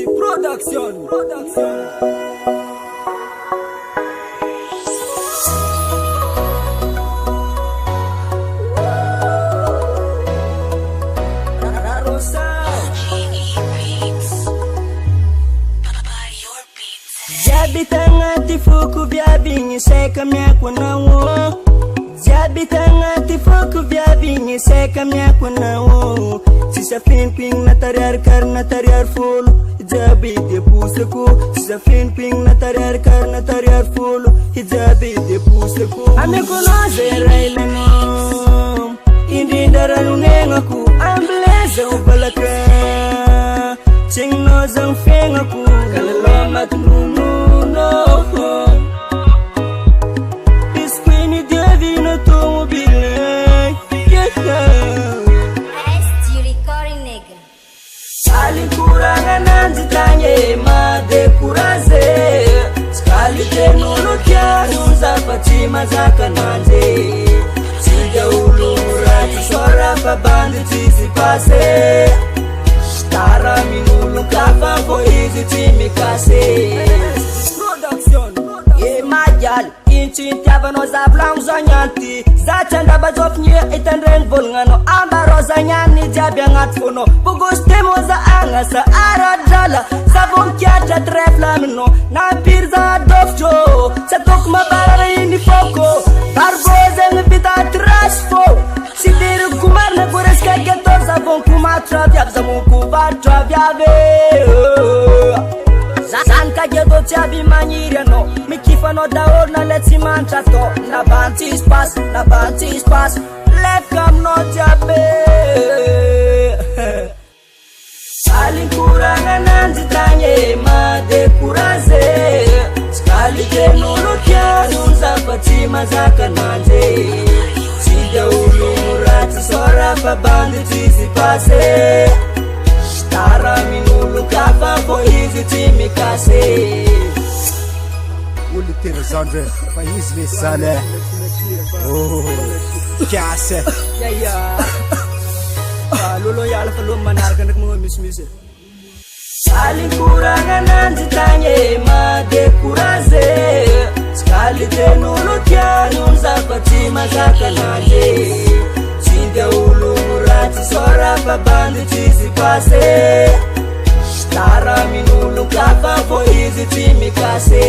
Easy Production. Jabi tangati fuku biabingi seka miako na wo. Jabi tangati fuku biabingi seka miako na wo. Sisa ping na tariar kar na tariar full. Jabi de pusaku. Sisa ping na tariar kar na tariar full. Jabi de pusaku. Amigo no zeraile no. Indi daralu nengaku. Ambleze ubalaka. Ching no zang fengaku. Kalalamat nuno. This queen is divine automobile. Recording nigga. Sekali kurangan nanti tanya ma dekuraze. Sekali tenulu kianu zapati mazaka nanti. Sida ulura tisora pabandi tisi pase. Stara minulu kafa ko izi timi kase. Majal, inchin tiavano za blanc zanyanti. Zachanda bajof nye itendren volngano. Ambaro zanyani jabiangat fono. Bugustemo za angasa aradala. Sabon kiacha treflamino. Nampir za dofjo. Satok mabara ini foko. Barboze mbita trash fo. Sidiru kumar na kureska getor. Sabon kumatra viab zamuku batra viave. Zanka jedo chabi manyiriano. Mikifano daor na letsi mantra to. Na banti spas. Lekam no jabe. Sekali kurangan nanti tanya ma dekuraze. Sekali tenulu kianu zapati mazaka nanje. Sida ulurati sora pabandi tisi pase. Stara minulu kafa ko izi timi kase. Uli tira Zandre, país Vissale. Oh, kase. Ya. Lolo ya la falum manarkan nak mga mismis. Sekali kurangan nanti tanya ma dekuraze. Sekali tenulu kianu zapati mazaka nanje. Sida ulurati sora pabandi tisi pase. Stara minulu kafa ko izi timi kase.